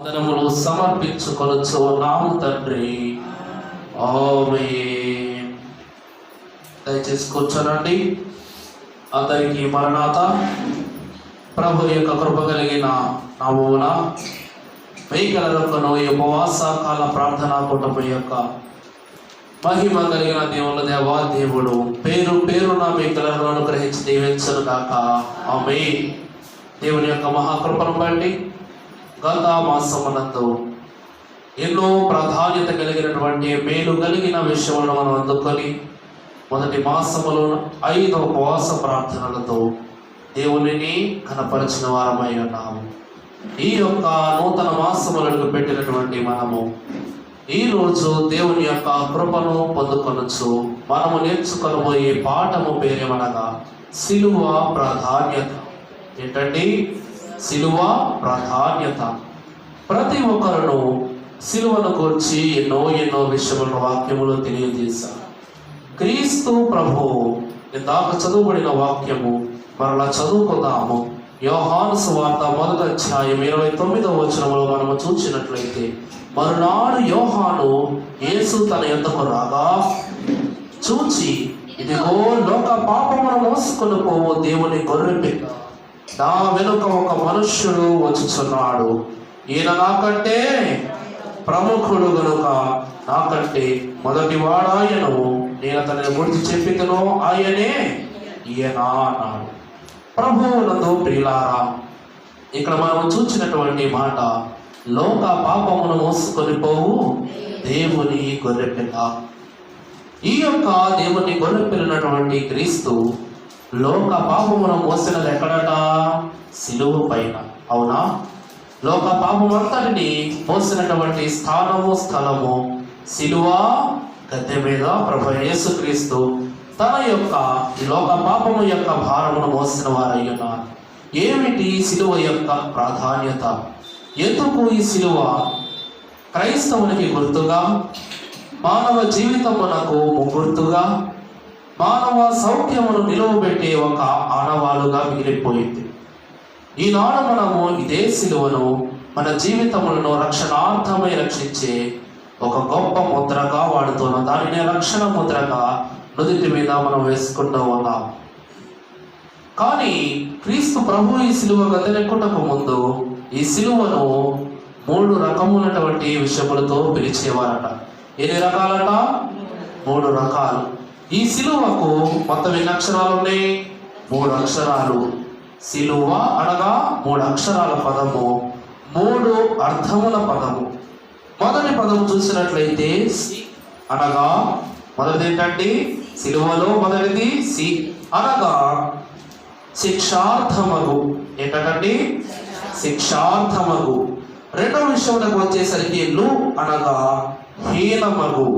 వందనములు సమర్పించుకొనుచున్నాము తండ్రి. ఆమేన్. దయచేసి కూర్చోనండి. అందరికీ మరణాత. ప్రభు యొక్క కృప కలిగిన నామమున మేకలరొక్కను ఈ ఉపవాస కాల ప్రార్థనా కూటమి యొక్క మహిమ కలిగిన దేవుని దేవా దేవుడు పేరు పేరున మేకలను అనుగ్రహించి దీవించను గాక. ఆమేన్. దేవుని యొక్క మహాకృపను బట్టి గత మాసమునందు ఎన్నో ప్రాధాన్యత కలిగినటువంటి మేలు కలిగిన విషయములను మనం అందుకొని మొదటి మాసములో 5 ఉపవాస ప్రార్థనలతో దేవునిని కనపరిచిన వారమై ఉన్నాము. ఈ యొక్క నూతన మాసములకు పెట్టినటువంటి మనము ఈరోజు దేవుని యొక్క కృపను పొందుకొనొచ్చు. మనము నేర్చుకొనబోయే పాఠము పేరేమనగా సిలువ ప్రాధాన్యత. ఏంటండి? సిలువ ప్రాధాన్యత. ప్రతి ఒక్కరును సిలువను గురించి ఎన్నో విషయముల వాక్యములు తెలియజేశారు. క్రీస్తు ప్రభు ఇందాక చదువుబడిన వాక్యము మరలా చదువుకుందాము. యోహాను సువార్త 1వ అధ్యాయం 29వ వచనములో మనము చూసినట్లయితే, మరునాడు యోహాను యేసు తన యొద్దకు రాగా చూచి, ఇదిగో లోక పాపమును మోసుకొని పోవు దేవుని గొర్రెపిల్ల, నా వెనుక ఒక మనుష్యుడు వచ్చుచున్నాడు, ఈయన నాకంటే ప్రముఖుడు గనుక నాకంటే మొదటి వాడాయను, నేను అతనిని గురించి చెప్పితను, ఆయనే ఈయన అన్నాడు. ప్రభువునందు ప్రియులారా, ఇక్కడ మనం చూసినటువంటి మాట లోక పాపమును మోసుకొని పోవు దేవుని గొర్రెపిల్ల. ఈ యొక్క దేవుని గొర్రెపిల్లనటువంటి క్రీస్తు లోక పాపమును మోసినది ఎక్కడట? సిలువ పైన. అవునా? లోక పాపమంతటిని మోసినటువంటి స్థలము సిలువ గద్దె మీద ప్రభు యేసుక్రీస్తు తన యొక్క ఈ లోక పాపము యొక్క భారమును మోసిన వారై ఉన్నారు. ఏమిటి సిలువ యొక్క ప్రాధాన్యత? ఎందుకు ఈ సిలువ క్రైస్తవునికి గుర్తుగా, మానవ జీవితమునకు గుర్తుగా, మానవ సౌఖ్యమును నిలువబెట్టే ఒక ఆనవాలుగా మిగిలిపోయింది. ఈనాడు మనము ఇదే సిలువను మన జీవితములను రక్షణార్థమై రక్షించే ఒక గొప్ప ముద్రగా వాడుతున్నాం. దానిని రక్షణ ముద్రగా నుదిటి మీద మనం వేసుకుంటూ ఉన్నాం. కానీ క్రీస్తు ప్రభు ఈ సిలువ గద్దెనెక్కుటకు ముందు ఈ సిలువను 3 రకములైనటువంటి విషయములతో పిలిచేవారట. ఎన్ని రకాలట? 3 రకాలు. ఈ సిలువకు మొత్తం ఎన్ని అక్షరాలు ఉన్నాయి? 3 అక్షరాలు. సిలువ అనగా 3 అక్షరాల పదము, 3 అర్థముల పదము. మొదటి పదము చూసినట్లయితే సి అనగా, మొదటిది ఏంటంటే సిలువలో మొదటిది సి అనగా శిక్షార్థమగు. ఏంటంటే శిక్షార్థమగు. రెండవ విషయంలోకి వచ్చేసరికి లు అనగా హీనమగు.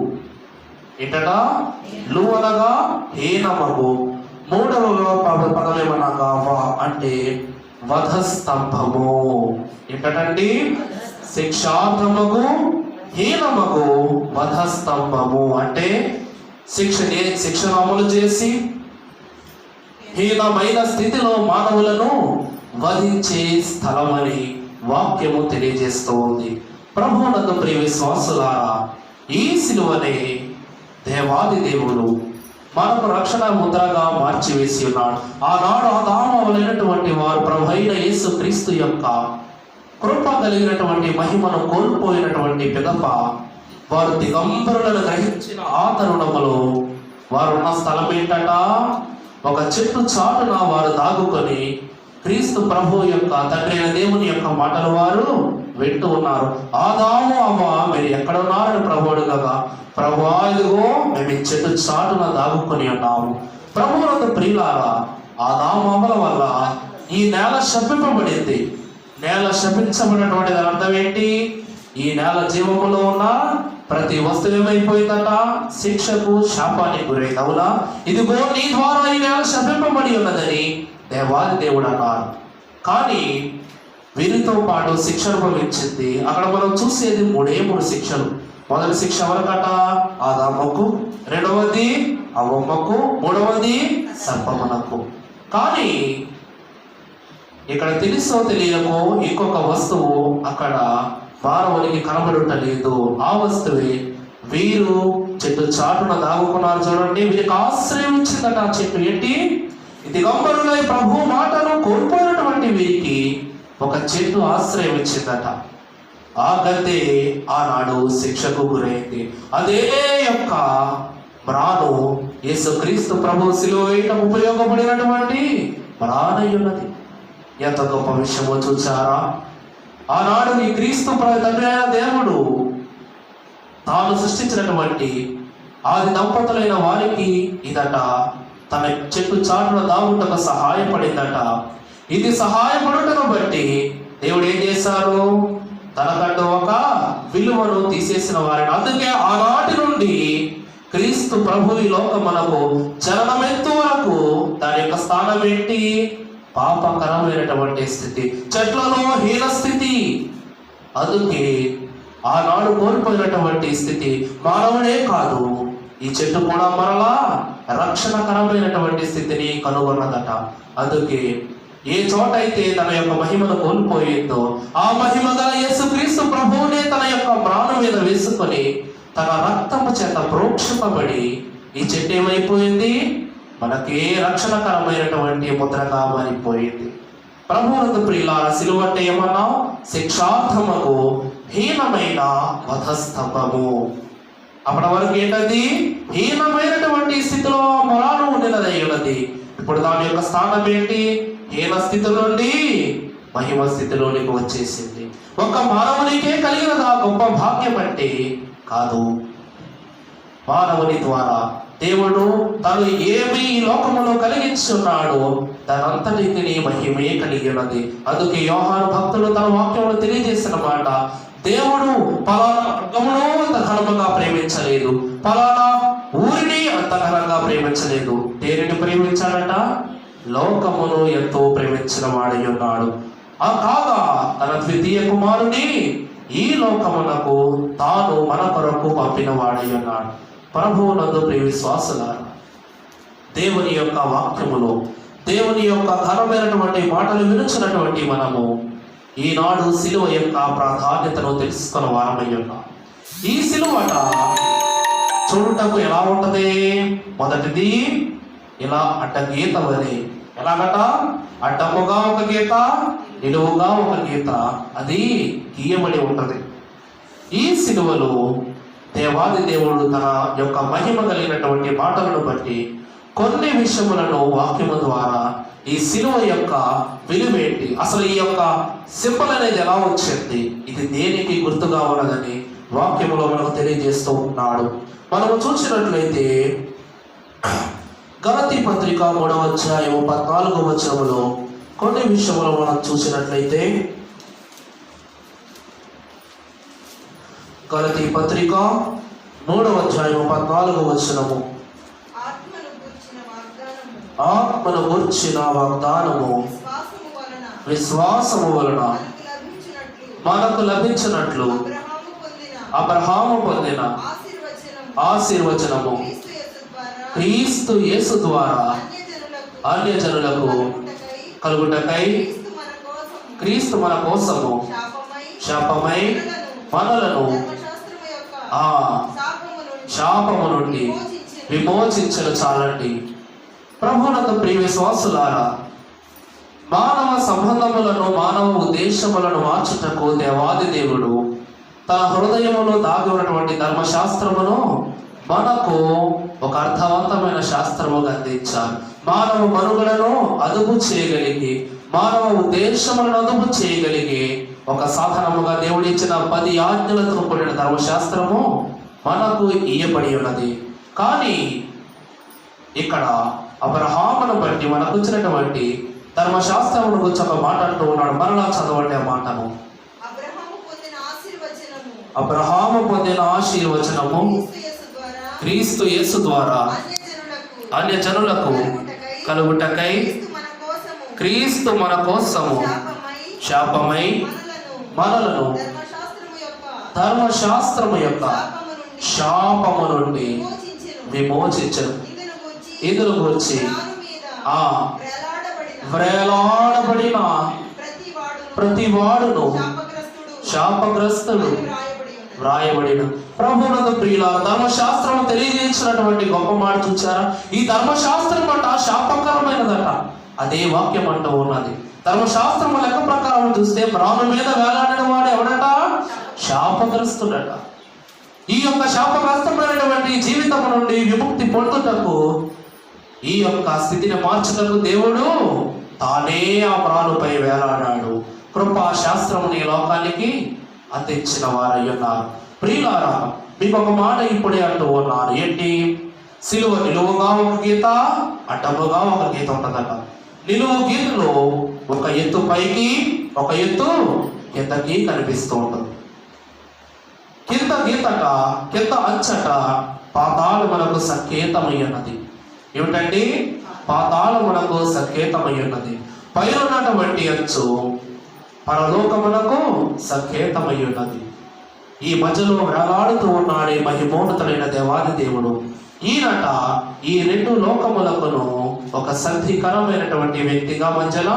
ఏంటట? లు అనగా హీనమగు. మూడవ పదం ఏమనగా వా అంటే వధస్తంభము. ఏంటండి? శిక్షార్థమగు, హీనమగు, వధస్తంభము. అంటే శిక్షను అమలు చేసి హీనమైన స్థితిలో మానవులను వధించే స్థలమని వాక్యము తెలియజేస్తూ ఉంది. ప్రభువునందు ప్రియ విశ్వాసులారా, ఈ సిలువనే దేవాది దేవుడు మనకు రక్షణ ముద్రగా మార్చివేసి ఉన్నాడు. ఆనాడు ఆదామవలైనటువంటి వారు ప్రభు అయిన యేసు క్రీస్తు యొక్క కృప కలిగినటువంటి మహిమను కోల్పోయినటువంటి పిదప వారు దిగంబరులను గ్రహించిన ఆ తరుణములో వారున్న స్థలం ఏంటట? ఒక చెట్టు చాటున వారు దాగుకొని క్రీస్తు ప్రభు యొక్క తండ్రి అయిన దేవుని యొక్క మాటలు వారు వింటూ ఉన్నారు. ఆదాము అవ్వ మీరు ఎక్కడ ఉన్నారని ప్రభువుడు కదా, ప్రభువా ఇదిగో మేము ఈ చెట్టు చాటున దాగుకొని ఉన్నాము. ప్రభువునందు ప్రియులారా, ఆదాము అవ్వల వల్ల ఈ నేల శపింపబడింది. నేల శపించబడినటువంటి దాని అర్థం ఏంటి? ఈ నేల జీవములో ఉన్న ప్రతి వస్తువు ఏమైపోయిందట? శిక్షకు, శాపానికి గురైంది. అవునా? ఇదిగో నీ ద్వారా ఈ నేల శపింపబడి ఉన్నదని దేవాది దేవుడు అన్నారు. కానీ వీరితో పాటు శిక్ష అనుభవించింది. అక్కడ మనం చూసేది 3 శిక్షలు. మొదటి శిక్ష ఎవరికట? ఆదాముకు, రెండవది అవ్వమ్మకు, మూడవది సర్పమునకు. కానీ ఇక్కడ తెలుసో తెలియకో ఇంకొక వస్తువు అక్కడ మానవునికి కనబడుట లేదు. ఆ వస్తువే వీరు చెట్టు చాటున దాగుకున్నారు. చూడండి, వీరికి ఆశ్రయం ఇచ్చిందట ఆ చెట్టు. ఏంటి? దిగంబరులై ప్రభు మాటను కోల్పోయినటువంటి వీరికి ఒక చెట్టు ఆశ్రయం ఇచ్చిందట. ఆ గద్దె ఆనాడు శిక్షకు గురైంది. అదే యొక్క మ్రాను యేసుక్రీస్తు ప్రభు శిలువ వేయటం ఉపయోగపడినటువంటి మ్రానయ్యున్నది. ఎంత గొప్ప విషయమో చూచారా? ఆనాడు ఈ క్రీస్తు తండ్రి అయిన దేవుడు తాను సృష్టించినటువంటి ఆది దంపతులైన వారికి ఇదట తన చెట్టు చాటున దాగుటకు సహాయపడిందట. ఇది సహాయపడుటను బట్టి దేవుడు ఏం చేశారు? తనకంటూ ఒక విలువను తీసేసిన వారిని. అందుకే ఆనాటి నుండి క్రీస్తు ప్రభు ఈ లోకమునకు జననమెత్తు వరకు దాని యొక్క స్థానం ఏంటి? పాపకరమైనటువంటి స్థితి, చెట్లలో హీన స్థితి. అందుకే ఆనాడు కోల్పోయినటువంటి స్థితి మానవుడే కాదు, ఈ చెట్టు కూడా మరలా రక్షణకరమైనటువంటి స్థితిని కనుగొన్నదట. అందుకే ఏ చోట అయితే తన యొక్క మహిమను కోల్పోయిందో ఆ మహిమ గల యేసుక్రీస్తు ప్రభువునే తన యొక్క మ్రాను మీద వేసుకొని తన రక్తము చేత ప్రోక్షింపబడి ఈ చెట్టు ఏమైపోయింది? మనకే రక్షణకరమైనటువంటి ముద్రగా మారిపోయింది. ప్రభువునందు ప్రియులారా, సిలువ అంటే ఏమన్నా? శిక్షార్థముకు హీనమైన వధస్తంభము. అప్పటి వరకు ఏంటది? హీనమైనటువంటి స్థితిలో మొరాను ఉండినదై ఉన్నది. ఇప్పుడు దాని యొక్క స్థానం ఏంటి? హీన స్థితి నుండి మహిమ స్థితిలోనికి వచ్చేసింది. ఒక మానవునికే కలిగినది ఆ గొప్ప భాగ్యం అంటే కాదు. మానవుని ద్వారా దేవుడు తను ఏమి ఈ లోకములో కలిగించున్నాడో దానంతటిని మహిమే కలిగి ఉన్నది. అందుకే యోహాను భక్తులు తన వాక్యంలో తెలియజేసిన మాట, దేవుడు పలానా వర్గమును అంత ఘనముగా ప్రేమించలేదు, పలానా ఊరిని అంత ఘనంగా ప్రేమించలేదు. దేనిని ప్రేమించాడట? లోకమును ఎంతో ప్రేమించిన వాడై ఉన్నాడు. ఆ కాగా తన ద్వితీయ కుమారుని ఈ లోకమునకు తాను మన కొరకు పంపిన వాడై ఉన్నాడు. ప్రభువునందు ప్రియ విశ్వాసులారా, దేవుని యొక్క వాక్యములో దేవుని యొక్క ఘనమైనటువంటి మాటలు వినుచున్నటువంటి మనము ఈనాడు సిలువ యొక్క ప్రాధాన్యతను తెలుసుకున్న వారమై ఉన్నాం. ఈ సిలువట చూడటకు ఎలా ఉంటది? మొదటిది ఇలా అడ్డగీత వలె. ఎలాగట? అడ్డముగా ఒక గీత, నిలువుగా ఒక గీత, అది గీయబడి ఉంటది. ఈ సిలువలో దేవాది దేవుడు తన యొక్క మహిమ కలిగినటువంటి మాటలను బట్టి కొన్ని విషయములను వాక్యము ద్వారా ఈ సిలువ యొక్క విలువేంటి, అసలు ఈ యొక్క సింబల్ అనేది ఎలా వచ్చింది, ఇది దేనికి గుర్తుగా ఉన్నదని వాక్యములో మనకు తెలియజేస్తూ ఉన్నాడు. మనము చూసినట్లయితే గలతీ పత్రిక 3వ అధ్యాయము 14వ వచనములో కొన్ని విషయములు మనం చూసినట్లయితే, గలతీ పత్రిక 3వ అధ్యాయము 14వ వచనము, ఆత్మను గూర్చిన వాగ్దానము విశ్వాసము వలన మనకు లభించినట్లు అబ్రహాము పొందిన ఆశీర్వచనము క్రీస్తు యేసు ద్వారా అన్యజనులకు కలుగుటకై క్రీస్తు మన కోసము శాపమై మనలను ఆ శాపము నుండి విమోచించను. చాలండి. ప్రభువునందు ప్రియ విశ్వాసులారా, మానవ సంబంధములను మానవ ఉద్దేశములను మార్చుటకు దేవాది దేవుడు తన హృదయములో దాగి ఉన్నటువంటి ధర్మశాస్త్రమును మనకు ఒక అర్థవంతమైన శాస్త్రముగా అందించారు. మానవ మనుగడను అదుపు చేయగలిగి, మానవ ఉద్దేశములను అదుపు చేయగలిగి ఒక సాధనముగా దేవుడు ఇచ్చిన 10 ఆజ్ఞలతో కూడిన ధర్మశాస్త్రము మనకు ఇయ్యబడి ఉన్నది. కానీ ఇక్కడ అబ్రహామును బట్టి మనకు వచ్చినటువంటి ధర్మశాస్త్రమును గురించి ఒక మాట అంటూ ఉన్నాడు. మరలా చదవండి ఆ మాటను. అబ్రహాము పొందిన ఆశీర్వచనము క్రీస్తు యేసు ద్వారా అన్యజనులకు కలుగుటకై క్రీస్తు మన కోసము శాపమై మనలను ధర్మశాస్త్రము యొక్క శాపము నుండి విమోచించను. ఇదురు గురించి వ్రేలాడబడిన ప్రతి వాడును శాపగ్రస్తుడు వ్రాయబడిన. ప్రభువునందు ప్రియులారా, ధర్మశాస్త్రం తెలియజేసినటువంటి గొప్ప మాట చూచారా? ఈ ధర్మశాస్త్రం అంట శాపకరమైనదట. అదే వాక్యం అంటూ ఉన్నది. ధర్మశాస్త్రం లెక్క ప్రకారం చూస్తే ప్రాణం మీద వేలాడిన వాడు ఎవడట? శాపగ్రస్తుడట. ఈ యొక్క శాపగ్రస్తమైనటువంటి జీవితం నుండి విముక్తి పొందుటకు, ఈ యొక్క స్థితిని మార్చుటకు దేవుడు తానే ఆ ప్రాణుపై వేలాడాడు. కృపా శాస్త్రముని లోకానికి అందించిన వారై ఉన్నారు. ప్రియులారా, మీకు ఒక మాట ఇప్పుడే అంటూ ఉన్నారు. ఏంటి? సిలువ నిలువుగా ఒక గీత, అడ్డముగా ఒక గీత ఉంటుందట. నిలువు గీతలో ఒక ఎత్తు పైకి, ఒక ఎత్తు కిందకి కనిపిస్తూ ఉంటుంది. కింద గీతట, కింద అంచట పాతాళమునకు సంకేతమై ఉన్నది. ఏమిటండి? పాతాళమునకు సంకేతమై ఉన్నది. పైన ఉన్నటువంటి అంచు పరలోకమునకు సంకేతమై ఉన్నది. ఈ మధ్యలో వేలాడుతూ ఉన్నాడే మహిమోన్నతుడైన దేవాది దేవుడు. ఈయనట ఈ రెండు లోకములకును ఒక సంధికరమైనటువంటి వ్యక్తిగా మధ్యలో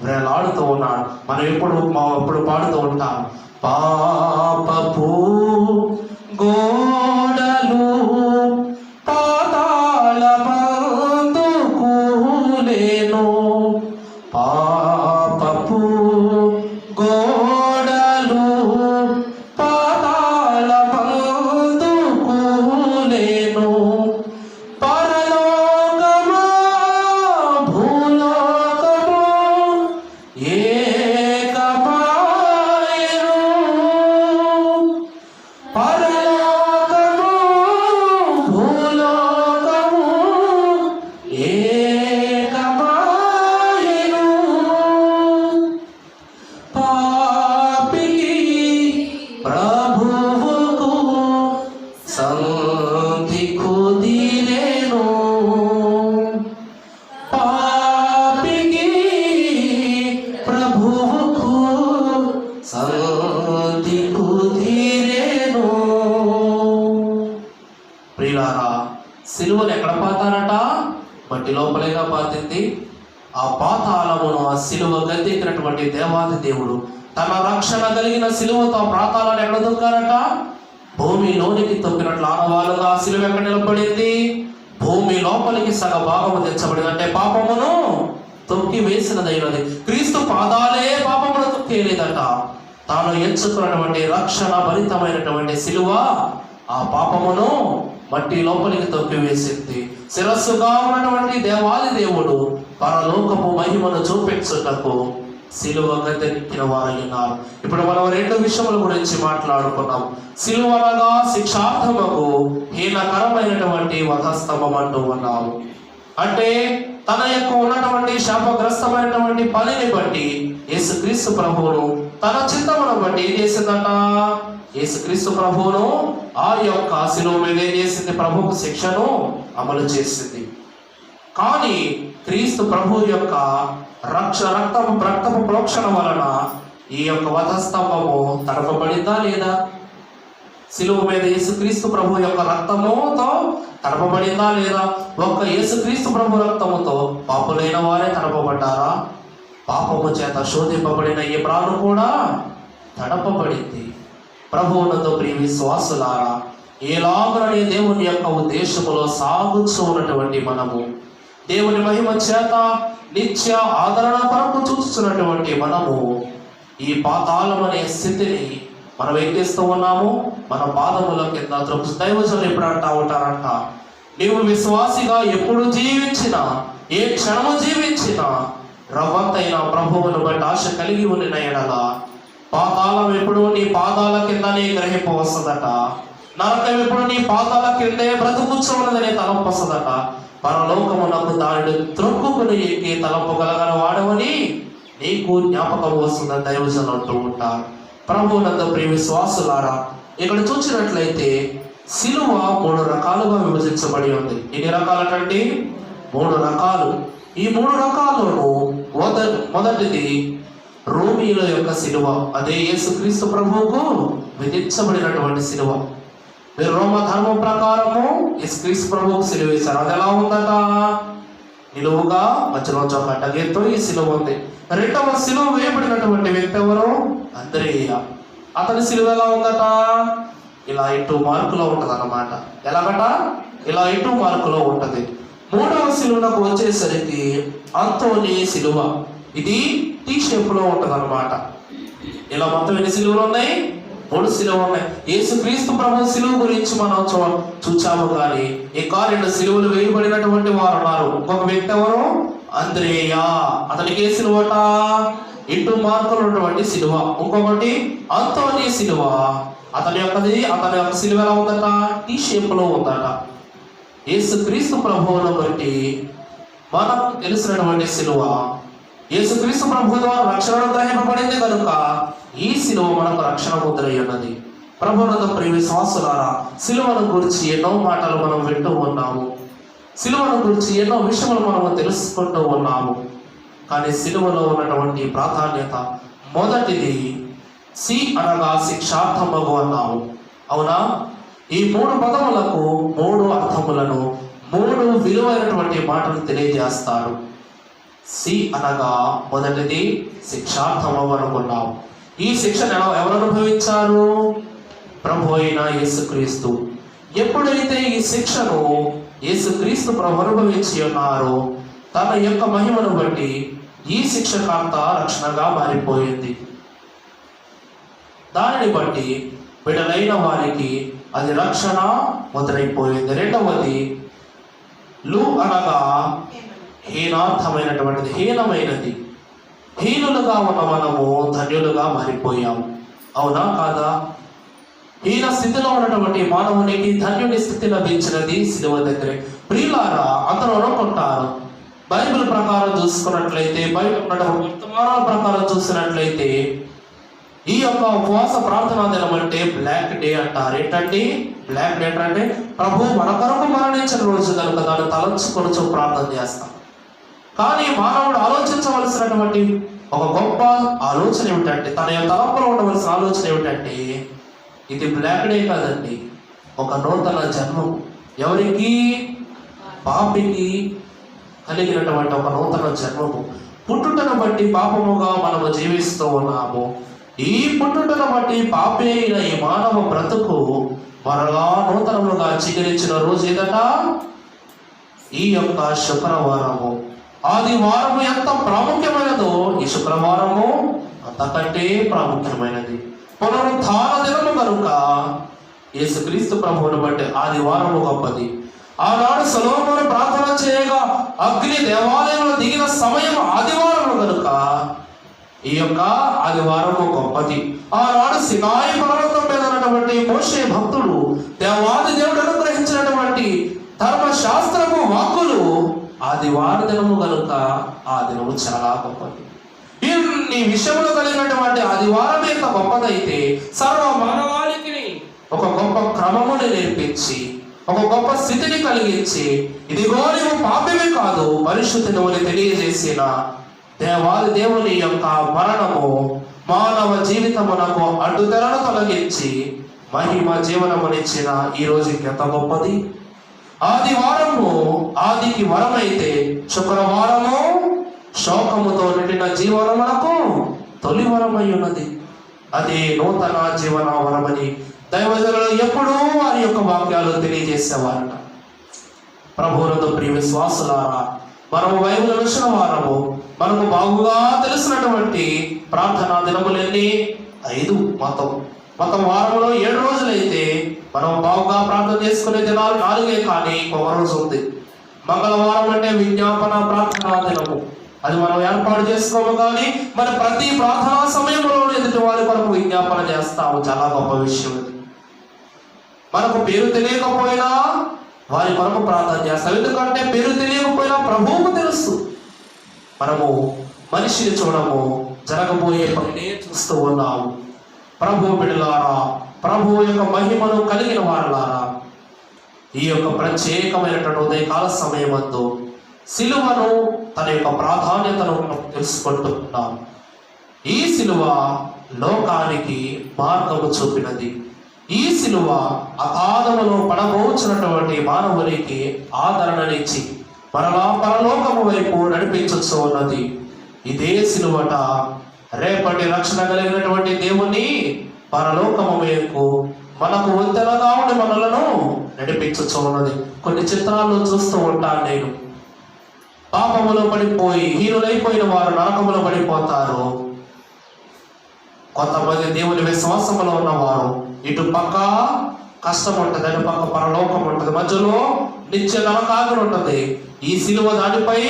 వేలాడుతూ ఉన్నాడు. మనం ఎప్పుడు పాడుతూ ఉంటాం, పాపపు గోడలు పాతాళమందు కూలెను, పాపపు గోడలు పాతాళమందు కూలెను, పరలోకము భూలోకము ఏకమాయెను, పరలోకము భూలోకము ఏకమాయెను, పాపికి ప్రభువుకు సంధి కుదిరెను, పాపికి ప్రభువుకు సంధి కుదిరెను. ప్రియులారా, సిలువను ఎక్కడ పాతారట? మట్టి లోపలేగా పాతింది. ఆ పాతాళమును, ఆ సిలువ గద్దెక్కినటువంటి దేవాది దేవుడు తన రక్షణ కలిగిన సిలువతో ఆ పాతాళాన్ని ఎక్కడ దొక్కారట? భూమిలోనికి తొక్కినట్లు ఆనవాలుగా ఆ సిలువ ఎక్కడ నిలబడింది? భూమి లోపలికి సగ భాగము తెచ్చబడింది. అంటే పాపమును తొక్కి వేసినదైనది. క్రీస్తు పాదాలే పాపమును తొక్కేలేదట. తాను ఎంచుకున్నటువంటి రక్షణ భరితమైనటువంటి సిలువ ఆ పాపమును మట్టి లోపలికి తొక్కి వేసింది. శిరస్సుగా ఉన్నటువంటి దేవాది దేవుడు పరలోకపు మహిమను చూపించుటకు సిలువ గద్దెక్కిన వారయ్యున్నారు. ఇప్పుడు మనం రెండు విషయముల గురించి మాట్లాడుకున్నాం. సిలువ అనగా శిక్షార్థముకు హీనకరమైనటువంటి వధస్తంభం అంటూ ఉన్నాము. అంటే తన యొక్క ఉన్నటువంటి శాపగ్రస్తమైనటువంటి పనిని బట్టి యేసుక్రీస్తు ప్రభువును తన చిత్తమును బట్టి ఏం చేసిందట? యేసుక్రీస్తు ప్రభువును ఆ యొక్క శిలువ మీద ఏం చేసింది? ప్రభువుకు శిక్షను అమలు చేసింది. కానీ క్రీస్తు ప్రభు యొక్క రక్తపు ప్రోక్షణ వలన ఈ యొక్క వధస్తంభము తడపబడిందా లేదా? శిలువ మీద యేసుక్రీస్తు ప్రభు యొక్క రక్తముతో తడపబడిందా లేదా? ఒక్క యేసుక్రీస్తు ప్రభు రక్తముతో పాపులైన వారే తడపబడ్డారా? పాపము చేత శోధింపబడిన ఈ ప్రాణు కూడా తడపబడింది. ప్రభువునందు ప్రియ విశ్వాసులారా, ఏలాగనే దేవుని యొక్క ఉద్దేశములో సాగుతూ ఉన్నటువంటి మనము, దేవుని మహిమ చేత నిత్య ఆదరణ కొరకు చూస్తున్నటువంటి మనము ఈ పాతాళం అనే స్థితిని మనం ఏం చేస్తూ ఉన్నాము? మన పాదముల కింద దైవజనులు ఎప్పుడు అంటా ఉంటారంట, నీవు విశ్వాసిగా ఎప్పుడు జీవించినా, ఏ క్షణము జీవించినా రవ్వంతైన ప్రభువును బట్టి ఆశ కలిగి ఉన్న ఎడల పాతాళం ఎప్పుడు నీ పాదాల కిందనే గ్రహింపు వస్తుందట. నరకం ఎప్పుడు నీ పాదాల కిందే బ్రతుకుచున్నదనే తలంపు వస్తుందట. పరలోకమునకు దానిని త్రొక్కుకుని ఎక్కి తలంపగలగల వాడవని నీకు జ్ఞాపకం వస్తుందని దైవజనులు అంటూ ఉంటారు. ప్రభువునందు ప్రియ విశ్వాసులారా, ఇక్కడ చూసినట్లయితే సిలువ 3 రకాలుగా విభజించబడి ఉంది. ఎన్ని రకాలటండి? 3 రకాలు. ఈ 3 రకాలను మొదటిది రోమీల యొక్క సిలువ. అదే యేసుక్రీస్తు ప్రభువుకు విధించబడినటువంటి సిలువ. మీరు రోమ ధర్మం ప్రకారము యేసుక్రీస్తు ప్రభువుకు సిలువ వేశారు. అది ఎలా ఉందట? నిలువుగా మధ్యలో ఒక అడ్డగీతో ఈ సిలువ ఉంది. రెండవ సిలువ వేయబడినటువంటి వ్యక్తి ఎవరు? అంద్రేయ. అతని సిలువ ఎలా ఉందట? ఇలా 2 మార్కులో ఉంటది అన్నమాట. ఎలాగట? ఇలా 2 మార్కులో ఉంటది. 3వ సిలువకు వచ్చేసరికి అంతోని సిలువ, ఇది టీ షేప్ లో ఉంటది అన్నమాట. ఇలా మొత్తం ఎన్ని సిలువలు ఉన్నాయి? 3 సిలువలు ఉన్నాయి. యేసుక్రీస్తు ప్రభు సిలువ గురించి మనం చూచాము. కానీ ఇంకా 2 సిలువలు వేయబడినటువంటి వారు ఉన్నారు. ఇంకొక వ్యక్తి ఎవరు? అంద్రేయ. అతనికి ఏ సిలువట? 2 మార్కులు ఉన్నటువంటి సిలువ. ఇంకొకటి అంతోని సిలువ. అతని యొక్క సిలువ ఎలా ఉందట? టీ షేప్ లో ఉందట. యేసుక్రీస్తు ప్రభువును బట్టి మనకు తెలిసినటువంటి సిలువ, యేసుక్రీస్తు ప్రభు ద్వారా రక్షణ గ్రహింపబడింది కనుక ఈ సిలువ మనకు రక్షణ ముద్ర ఉన్నది. ప్రభువునందు ప్రియ విశ్వాసులారా, సిలువను గురించి ఎన్నో మాటలు మనం వింటూ ఉన్నాము. సిలువను గురించి ఎన్నో విషయాలు మనము తెలుసుకుంటూ ఉన్నాము. కానీ సిలువలో ఉన్నటువంటి ప్రాధాన్యత, మొదటిది సి అనగా శిక్షార్థమగు అన్నాము. అవునా? ఈ 3 పదములకు 3 అర్థములను, 3 విలువైనటువంటి మాటలు తెలియజేస్తాడు. సి అనగా మొదటిది శిక్షార్థమగు అనుకున్నాము. ఈ శిక్షను ఎవరు అనుభవించారు? ప్రభు అయిన యేసుక్రీస్తు. ఎప్పుడైతే ఈ శిక్షను యేసుక్రీస్తు ప్రభు అనుభవించి ఉన్నారో, తన యొక్క మహిమను బట్టి ఈ శిక్షకాంత రక్షణగా మారిపోయింది. దానిని బట్టి బిడ్డలైన వారికి అది రక్షణ మొదలైపోయింది. రెండవది లు అనగా హీనార్థమైనటువంటిది, హీనమైనది. హీనులుగా ఉన్న మనము ధన్యులుగా మారిపోయాము. అవునా కాదా? హీన స్థితిలో ఉన్నటువంటి మానవునికి ధన్యుని స్థితి లభించినది సిలువ దగ్గరే. ప్రియులారా, అందరూ అనుకుంటారు, బైబిల్ ప్రకారం చూసుకున్నట్లయితే, బైబిల్ వర్తమానాల ప్రకారం చూసినట్లయితే ఈ యొక్క ఉపవాస ప్రార్థనా దినం అంటే బ్లాక్ డే అంటారు. ఏంటంటే బ్లాక్ డే అంటే ప్రభు మన కొరకు మరణించిన రోజు కనుక దాన్ని తలంచుకొనుచు ప్రార్థన చేస్తాం. కానీ మానవుడు ఆలోచించవలసినటువంటి ఒక గొప్ప ఆలోచన ఏమిటంటే, తన తలంపులో ఉండవలసిన ఆలోచన ఏమిటంటే, ఇది బ్లాక్ డే కాదండి, ఒక నూతన జన్మం. ఎవరికి? పాపికి కలిగినటువంటి ఒక నూతన జన్మము. పుట్టుటను బట్టి పాపముగా మనము జీవిస్తూ ఉన్నాము. ఈ పుట్టుటను బట్టి పాపే అయిన ఈ మానవ బ్రతుకు మరలా నూతనముగా చిగురించిన రోజు ఏదట? ఈ యొక్క శుక్రవారము. ఆదివారము ఎంత ప్రాముఖ్యమైనదో ఈ శుక్రవారము అంతకంటే ప్రాముఖ్యమైనది. పునరుత్థాన దినము కనుక యేసుక్రీస్తు ప్రభువును బట్టి ఆదివారము గొప్పది. ఆనాడు సొలొమోను ప్రార్థన చేయగా అగ్ని దేవాలయంలో దిగిన సమయం ఆదివారము కనుక ఈ యొక్క ఆదివారము గొప్పది. ఆనాడు సినాయి పర్వతం మీద ఉన్నటువంటి మోషే భక్తుడు దేవాది దేవుడు అనుగ్రహించినటువంటి ధర్మశాస్త్రము వాక్కులు ఆదివార దినము కనుక ఆ దినము చాలా గొప్పది. ఇన్ని విషయములు కలిగినటువంటి ఆదివారం యొక్క గొప్పదైతే సర్వ మానవాళికి ఒక గొప్ప క్రమముని నేర్పించి, ఒక గొప్ప స్థితిని కలిగించి, ఇదిగో నీవు పాపివి కాదు పరిశుద్ధుని తెలియజేసిన దేవాది దేవుని యొక్క మరణము మానవ జీవితమునకు అడ్డుతెరను తొలగించి మహిమ జీవనమునిచ్చిన ఈ రోజుకి ఎంత గొప్పది. ఆదివారము ఆదికి వరమైతే శుక్రవారము శోకముతో నిండిన జీవనమునకు తొలి వరమై ఉన్నది. అది నూతన జీవన వరమని దైవజనులు ఎప్పుడూ వారి యొక్క వాక్యాలు తెలియజేసేవారట. ప్రభువునందు ప్రియ విశ్వాసులారా, మనము బైబిల్ విషయ వారము, మనకు బాగుగా తెలిసినటువంటి ప్రార్థనా దినములన్నీ 5. మొత్తం వారంలో 7 రోజులైతే మనం బాగుగా ప్రార్థన చేసుకునే దినాలు 4 కానీ ఒక రోజు ఉంది. మంగళవారం అంటే విజ్ఞాపన ప్రార్థనా దినము. అది మనం ఏర్పాటు చేసుకోము. కానీ మన ప్రతి ప్రార్థనా సమయంలో ఎదుటి వారి కొరకు విజ్ఞాపన చేస్తాము. చాలా గొప్ప విషయం ఇది. మనకు పేరు తెలియకపోయినా వారి కొరకు ప్రార్థన చేస్తాం. ఎందుకంటే పేరు తెలియకపోయినా ప్రభువుకు తెలుసు. మనము మనిషిని చూడము, జరగబోయే పనినే చూస్తూ ఉన్నాము. ప్రభు బిడ్డలారా, ప్రభు యొక్క మహిమను కలిగిన వారులారా, ఈ యొక్క ప్రత్యేకమైనటువంటి ఉదయకాల సమయమందు సిలువను తన యొక్క ప్రాధాన్యతను తెలుసుకుంటున్నాం. ఈ సిలువ లోకానికి మార్గము చూపినది. ఈ సిలువ అగాధములో పడబోచున్నటువంటి మానవునికి ఆదరణనిచ్చి మరలా పరలోకము వైపు నడిపించచ్చు ఉన్నది. ఇదే సిలువట రేపటి రక్షణ కలిగినటువంటి దేవుని పరలోకము వైపు మనకు వంతెనగా ఉండి మనలను నడిపించుచున్నది. కొన్ని చిత్రాల్లో చూస్తూ ఉంటాను నేను. పాపములో పడిపోయి హీనులైపోయిన వారు నరకములో పడిపోతారు. కొంతమంది దేవుని విశ్వాసములో ఉన్నవారు ఇటు పక్క కష్టం ఉంటుంది, అటు పక్క పరలోకం ఉంటుంది, మధ్యలో నిత్య నరకాగ్ని ఉంటుంది. ఈ సిలువ దానిపై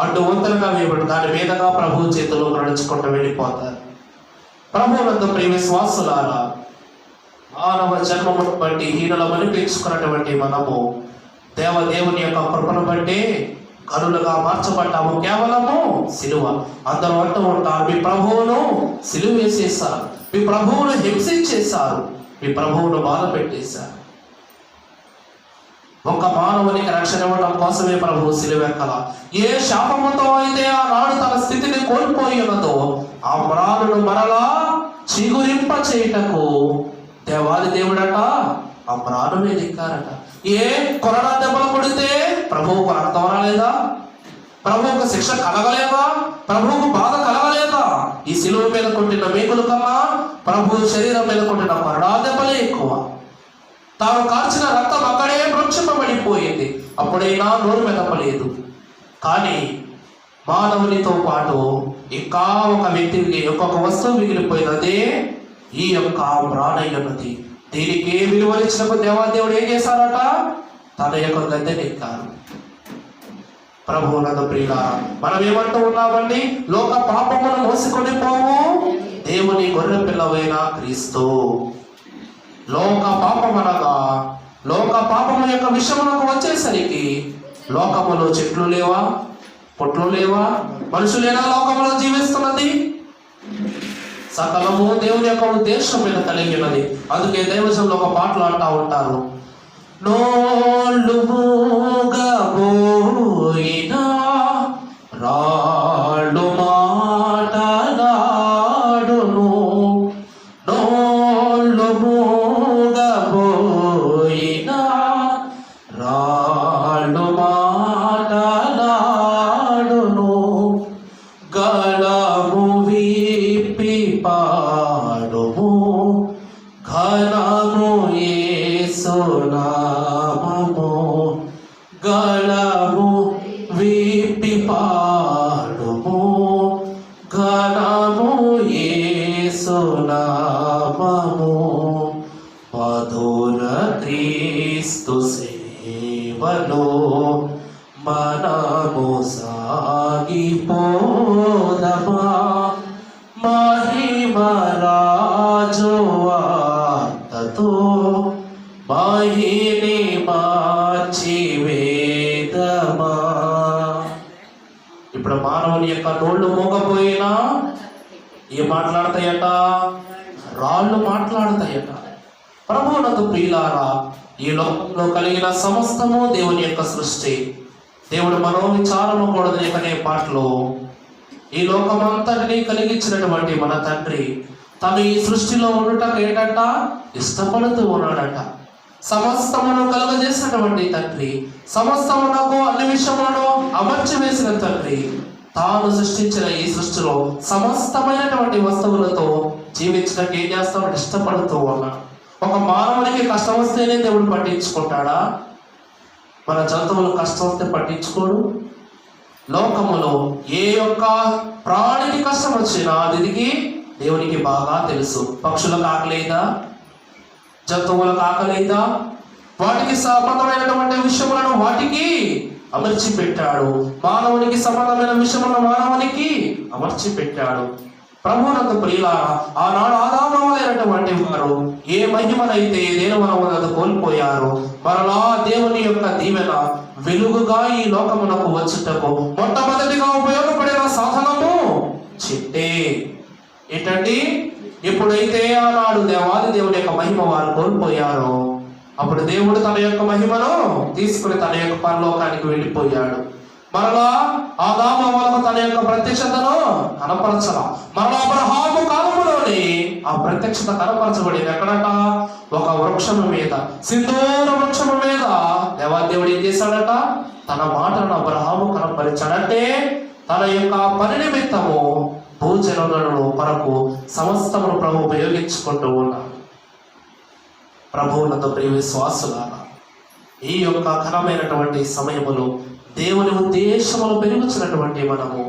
అడ్డు వంతెనగా వేయబడి దాని మీదగా ప్రభు చేతిలో నడుచుకుంటూ వెళ్ళిపోతారు. ప్రభువునందు ప్రియ విశ్వాసులారా, మానవ జన్మమును బట్టి హీనులమని పిలుచుకున్నటువంటి మనము దేవుని యొక్క కృపను బట్టి కరులుగా మార్చబడ్డాము. కేవలము సిలువ. అందరూ అంటూ ఉంటారు, మీ ప్రభువును సిలువ వేసేశారు, మీ ప్రభువును హింసించేశారు, మీ ప్రభువును బాధ పెట్టేశారు. ఒక మానవునికి రక్షణ ఇవ్వడం కోసమే ప్రభువు సిలువెక్కల. ఏ శాపముతో అయితే ఆనాడు తన స్థితిని కోల్పోయి ఉన్నదో ఆ మ్రానును మరలా చిగురింప చేయుటకు దేవాది దేవుడట ఆ మ్రాను మీద ఎక్కారట. ఏ కొరడా దెబ్బలు కొడితే ప్రభువుకు రక్తం రాలేదా? ప్రభువుకు శిక్ష కలగలేదా? ప్రభువుకు బాధ కలగలేదా? ఈ సిలువ మీద కొట్టిన మేకుల కన్నా ప్రభు శరీరం మీద కొట్టిన కొరడా దెబ్బలే ఎక్కువ. తాను కార్చిన రక్తం అక్కడే ప్రోక్షింపబడిపోయింది. అప్పుడైనా నోరు మెదపలేదు. కానీ మానవునితో పాటు ఇంకా ఒక వ్యక్తికి ఒక్కొక్క వస్తువు మిగిలిపోయినదే ఈ యొక్క మ్రానయ్యున్నది. దీనికి విలువలిచ్చినప్పుడు దేవాదేవుడు ఏం చేశారట? తన యొక్క గద్దెనెక్కారు. ప్రభువునందు ప్రియులారా, మనం ఏమంటూ ఉన్నామండి? లోక పాపమును మోసుకొని పోవు దేవుని గొర్రె పిల్లవైన క్రీస్తు. లోక పాపం అనగా లోక పాపము యొక్క విషయములకు వచ్చేసరికి లోకములో చెట్లు లేవా, పొట్లు లేవా, మనుషులేనా లోకములో జీవిస్తున్నది? సకలము దేవుని యొక్క ఉద్దేశం మీద కలిగి ఉన్నది. అందుకే దైవజనులు ఒక పాటలు అంటూ ఉంటారు, నోళ్ళు మూగబోయినా రాళ్ళు మాటలాడును, నోళ్ళు మూగబోయినా రాళ్ళు మాటలాడును, గళము విప్పి పాడుము ఘనము యేసునామము, గళము విప్పి పాడుము ఘనము యేసునామము, మధుర క్రీస్తు సేవలో మనము సాగిపోదమా, మహిమరాజు వార్తతో మహిని మార్చి వేదమా. ఇప్పుడు మానవుని యొక్క నోళ్ళు మోగపోయినా ఏం మాట్లాడతాయట? రాళ్ళు మాట్లాడతాయట. ప్రభువునందు ప్రియులారా, ఈ లోకంలో కలిగిన సమస్తము దేవుని యొక్క సృష్టి. దేవుడు మనోవిచారము కూడదని అనే పాటలో ఈ లోకమంతటినీ కలిగించినటువంటి మన తండ్రి తను ఈ సృష్టిలో ఉండటం ఏంటంట ఇష్టపడుతూ ఉన్నాడట. సమస్తమును కలుగజేసినటువంటి తండ్రి, సమస్తమునకు అన్ని విషయములను అమర్చి వేసిన తండ్రి తాను సృష్టించిన ఈ సృష్టిలో సమస్తమైనటువంటి వస్తువులతో జీవించడానికి ఏం చేస్తామని ఇష్టపడుతూ ఉన్నాడు. ఒక మానవునికి కష్టం వస్తేనే దేవుడు పట్టించుకుంటాడా? మన జంతువులు కష్టం వస్తే పట్టించుకోడు. లోకములో ఏ యొక్క ప్రాణికి కష్టం వచ్చినా అది దేవునికి బాగా తెలుసు. పక్షులకు ఆకలేదా? జంతువులకు ఆకలేదా? వాటికి సంబంధమైనటువంటి విషయములను వాటికి అమర్చి పెట్టాడు. మానవునికి సంబంధమైన విషయములను మానవునికి అమర్చి పెట్టాడు. ప్రభువునందు ప్రియులారా, ఆనాడు ఆదామవలైనటువంటి వారు ఏ మహిమనైతే దేనివలన కోల్పోయారు, మరలా దేవుని యొక్క దీవెన వెలుగుగా ఈ లోకమునకు వచ్చుటకు మొట్టమొదటిగా ఉపయోగపడిన సాధనము చిట్టే. ఏంటండి? ఎప్పుడైతే ఆనాడు దేవాది దేవుని యొక్క మహిమ వారు కోల్పోయారో అప్పుడు దేవుడు తన యొక్క మహిమను తీసుకుని తన యొక్క పరలోకానికి వెళ్ళిపోయాడు. మరలా ఆదామవలకు తన యొక్క ప్రత్యక్షతను కనపరచల. మరలా అబ్రహాము కాలములోనే ఆ ప్రత్యక్షత కనపరచబడింది. ఎక్కడట? ఒక వృక్షము మీద, సింధూర వృక్షము మీద దేవాదేవుడు ఏం చేశాడట? తన మాటలను అబ్రహాము కనపరిచాడంటే తన యొక్క పని నిమిత్తము భూజనులను కొరకు సమస్తమును ప్రభు ఉపయోగించుకుంటూ ఉన్నాడు. ప్రభువునందు ప్రియ విశ్వాసులారా, ఈ యొక్క ఘనమైనటువంటి సమయములో దేవుని ఉద్దేశములు పెరుగుతున్నటువంటి మనము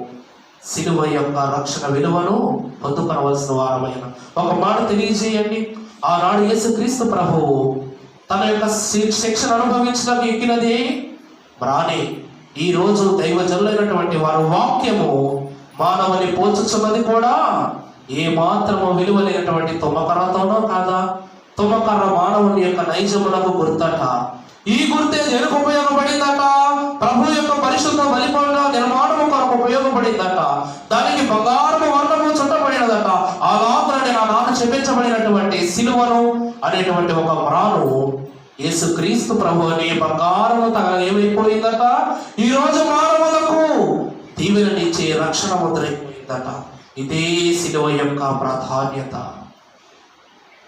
సిలువ యొక్క రక్షణ విలువను పొందుకొనవలసిన వారమైన ఒక మాట తెలియజేయండి. ఆనాడు యేసుక్రీస్తు ప్రభువు తన యొక్క శిక్షను అనుభవించడం ఎక్కినది రాని. ఈ రోజు దైవజనులైనటువంటి వారు వాక్యము మానవుని పోల్చుచున్నది కూడా ఏ మాత్రము విలువ లేనటువంటి తుమ్మకర్రతోనో కాదా? తుమ్మకర్ర మానవుని యొక్క నైజములకు గుర్తట. ఈ గుర్తే దేనికి ఉపయోగపడిందట? ప్రభు యొక్క పరిశుద్ధ బలిపీఠ నిర్మాణము కొరకు ఉపయోగపడిందట. దానికి బంగారము వర్ణము చుట్టబడినదట. అలాగనే ఆనాడు చెప్పించబడినటువంటి సిలువను అనేటువంటి ఒక మ్రాను యేసుక్రీస్తు ప్రభువుని బంగారము తగల ఏమైపోయిందట? ఈ రోజు మానవులకు దీవెననిచ్చే రక్షణ ముద్ర అయిపోయిందట. ఇదే సిలువ యొక్క ప్రాధాన్యత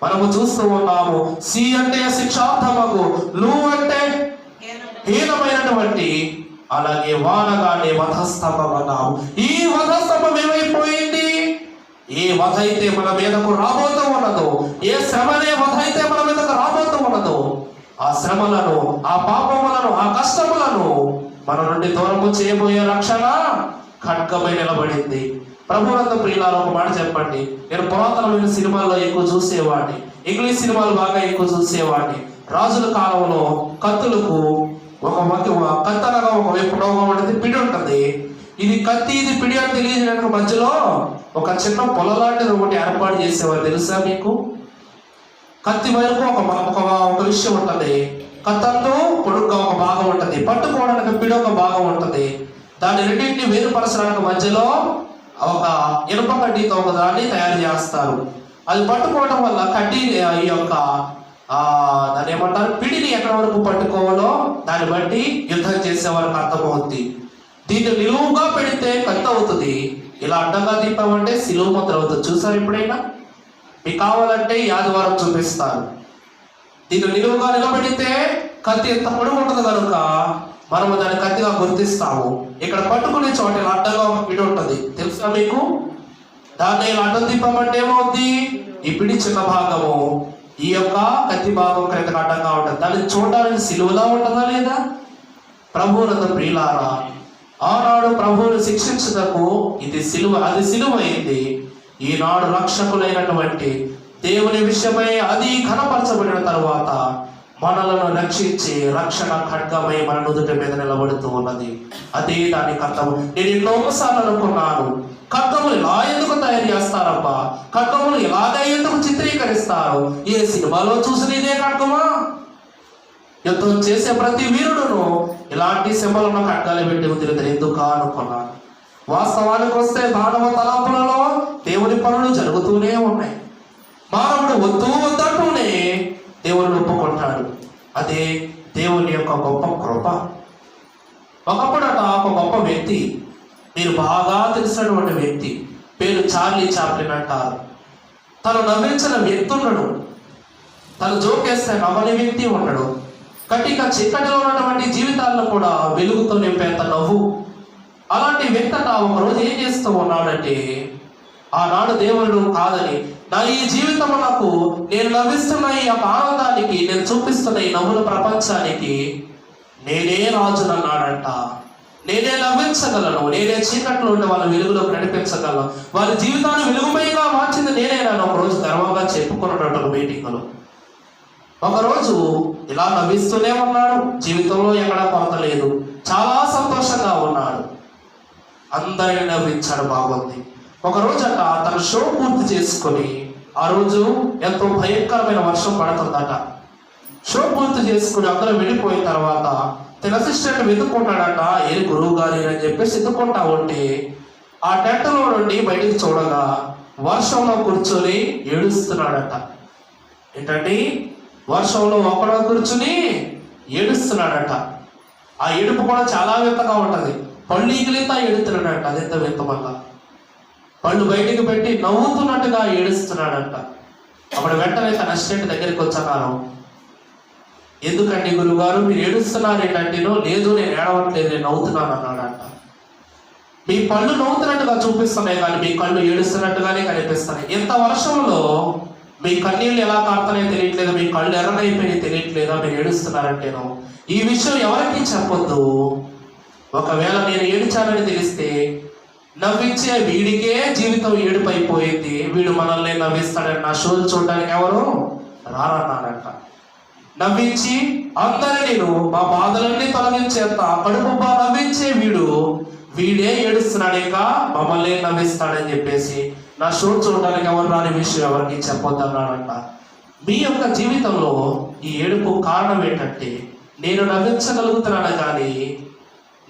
మనము చూస్తూ ఉన్నాము. సి అంటే శిక్షార్థమగు, లు అంటే హీనమైనటువంటి, అలాగే వానగానే వధస్తంభం అన్నాము. ఈ వధస్తంభం ఏమైపోయింది? ఏ వధ అయితే మన మీదకు రాబోతూ ఉన్నదో, ఏ శ్రమనే వధ అయితే మన మీదకు రాబోతూ ఉన్నదో, ఆ శ్రమలను, ఆ పాపములను, ఆ కష్టములను మన నుండి దూరము చేయబోయే రక్షణ ఖడ్గమై నిలబడింది. ప్రభువునందు ప్రియులారా, ఒక మాట చెప్పండి. నేను పురాతనమైన సినిమాల్లో ఎక్కువ చూసేవాడిని, ఇంగ్లీష్ సినిమాలు బాగా ఎక్కువ చూసేవాడిని. రాజుల కాలంలో కత్తులకు ఒక కత్తి అనగా ఒక వైపు రోగం ఉంటుంది, పిడి ఉంటుంది. ఇది కత్తి, ఇది పిడి అని తెలియజేయడానికి మధ్యలో ఒక చిన్న పొల లాంటిది ఒకటి ఏర్పాటు చేసేవారు. తెలుసా మీకు? కత్తి వరకు ఒక విషయం ఉంటుంది, కత్తంతో పొడుగ్గా ఒక భాగం ఉంటుంది, పట్టుకోవడానికి పిడి ఒక భాగం ఉంటుంది. దాని రెండింటిని వేరుపరచడానికి మధ్యలో ఒక ఇనుప కడ్డీతో ఒక దాన్ని తయారు చేస్తారు. అది పట్టుకోవడం వల్ల కడ్డీ ఈ యొక్క దాన్ని ఏమంటారు, పిడిని ఎక్కడి వరకు పట్టుకోవాలో దాన్ని బట్టి యుద్ధం చేసే వారికి అర్థమవుతుంది. దీన్ని నిలువుగా పెడితే కత్తి అవుతుంది, ఇలా అడ్డంగా తిప్పామంటే సిలువ ముద్ర అవుతుంది. చూసారు ఎప్పుడైనా? మీకు కావాలంటే ఈ ఆదివారం చూపిస్తారు. దీన్ని నిలువుగా నిలబెడితే కత్తి ఎంత పొడుగు ఉంటుంది కనుక మనము దాన్ని కత్తిగా గుర్తిస్తాము. ఇక్కడ పట్టుకునే చోట ఇలా అడ్డంగా ఒక పిడి ఉంటుంది, తెలుసా మీకు? దాన్ని ఇలా అడ్డం తిప్పామంటే ఏమవుద్ది? ఈ పిడి చిన్న భాగము ఈ యొక్క కత్తి భాగం క్రిందకు అడ్డంగా ఉంటుంది. దాన్ని చూడడానికి సిలువలా ఉంటుందా లేదా? ప్రభువునందు ప్రియులారా, ఆనాడు ప్రభువును శిక్షించుటకు ఇది సిలువ, అది సిలువ అయింది. ఈనాడు రక్షకులైనటువంటి దేవుని విషయమై అది ఘనపరచబడిన తరువాత మనలను రక్షించి రక్షణ ఖడ్గమై మన నుదుటి మీద నిలబడుతూ ఉన్నది. అదే దానికి అర్థం. నేను ఎన్నోసార్లు అనుకున్నాను, ఖడ్గములు ఇలా ఎందుకు తయారు చేస్తారబ్బా, ఖడ్గములు ఇలాగ ఎందుకు చిత్రీకరిస్తారు? ఏ సినిమాలో చూసిన ఇదే ఖడ్గమా? యుద్ధం చేసే ప్రతి వీరుడును ఇలాంటి సింబలను ఖడ్గాలు పెట్టి తిరుగుతారు. ఎందుకు అనుకున్నాను. వాస్తవానికి వస్తే మానవ తలంపులలో దేవుని పనులు జరుగుతూనే ఉన్నాయి. మానవుడు వద్దు వద్దంటూనే దేవుని ఒప్పుకుంటాడు. అదే దేవుని యొక్క గొప్ప కృప. ఒకప్పుడట ఒక గొప్ప వ్యక్తి, మీరు బాగా తెలిసినటువంటి వ్యక్తి, పేరు చార్లీ చాప్లిన్ అంటారు. తను నవ్వించిన వ్యక్తి ఉండడు, తను జోకేస్తే నవ్వని వ్యక్తి ఉండడు. కటిక చీకటిలో ఉన్నటువంటి జీవితాలను కూడా వెలుగుతో నింపేంత నవ్వు. అలాంటి వ్యక్తి ఒకరోజు ఏం చేస్తూ ఉన్నాడంటే, ఆనాడు దేవుడు కాదని నా ఈ జీవితమునకు నేను నవ్విస్తున్న ఈ యొక్క ఆనందానికి, నేను చూపిస్తున్న ఈ నవ్వుల ప్రపంచానికి నేనే రాజునన్నాడంట. నేనే నవ్వించగలను, నేనే చీకట్లో ఉండే వాళ్ళ వెలుగులోకి నడిపించగలను, వారి జీవితాన్ని వెలుగుమయంగా మార్చింది నేనే. నన్ను ఒకరోజు గర్వంగా చెప్పుకున్నట్టు మీటింగ్లో ఒకరోజు ఇలా నవ్విస్తూనే ఉన్నాడు. జీవితంలో ఎక్కడా కొరత లేదు, చాలా సంతోషంగా ఉన్నాడు, అందరిని నవ్వించాడు, బాగుంది. ఒకరోజు తన షో పూర్తి చేసుకొని, ఆ రోజు ఎంతో భయంకరమైన వర్షం పడుతుందట. షో పూర్తి చేసుకుని అందరూ వెళ్ళిపోయిన తర్వాత తన అసిస్టెంట్ వెతుక్కుంటాడట. ఏ గురువు గారి అని చెప్పేసి వెతుక్కుంటా ఉంటే ఆ టెంట్లో నుండి బయటికి చూడగా వర్షంలో కూర్చొని ఏడుస్తున్నాడట. ఏంటంటే వర్షంలో ఒక్కడో కూర్చుని ఏడుస్తున్నాడట. ఆ ఏడుపు కూడా చాలా వింతగా ఉంటది. పళ్ళు ఈగిలితా ఏడుతున్నాడట. అదెంత వింత వల్ల పళ్ళు బయటికి పెట్టి నవ్వుతున్నట్టుగా ఏడుస్తున్నాడంట. అప్పుడు వెంటనే తన అసిస్టెంట్ దగ్గరికి వచ్చాను. ఎందుకండి గురువుగారు మీరు ఏడుస్తున్నారు ఏంటంటేనో, లేదు నేను ఏడవట్లేదు, నేను నవ్వుతున్నాను అన్నాడంట. మీ పళ్ళు నవ్వుతున్నట్టుగా చూపిస్తున్నాయి కానీ మీ కళ్ళు ఏడుస్తున్నట్టుగానే కనిపిస్తున్నాయి. ఎంత వర్షంలో మీ కన్నీళ్ళు ఎలా కారుతున్నాయో తెలియట్లేదు, మీ కళ్ళు ఎర్రనైపోయి తెలియట్లేదా, మీరు ఏడుస్తున్నారంటేనో. ఈ విషయం ఎవరికి చెప్పొద్దు. ఒకవేళ నేను ఏడిచానని తెలిస్తే నవ్వించే వీడికే జీవితం ఏడుపైపోయింది, వీడు మనల్ని నవ్విస్తాడని నా షోలు చూడడానికి ఎవరు రారన్నాడంట. నవ్వించి అందరినీ మా బాధలన్నీ తొలగించేంత కడుపుబ్బా నవ్వించే వీడే ఏడుస్తున్నాడేక మమ్మల్ని నవ్విస్తాడని చెప్పేసి నా షో చూడడానికి ఎవరు రాని విషయం ఎవరికి చెప్పొద్దన్నాడంట. మీ యొక్క జీవితంలో ఈ ఏడుపు కారణం ఏంటంటే నేను నవ్వించగలుగుతున్నాను కానీ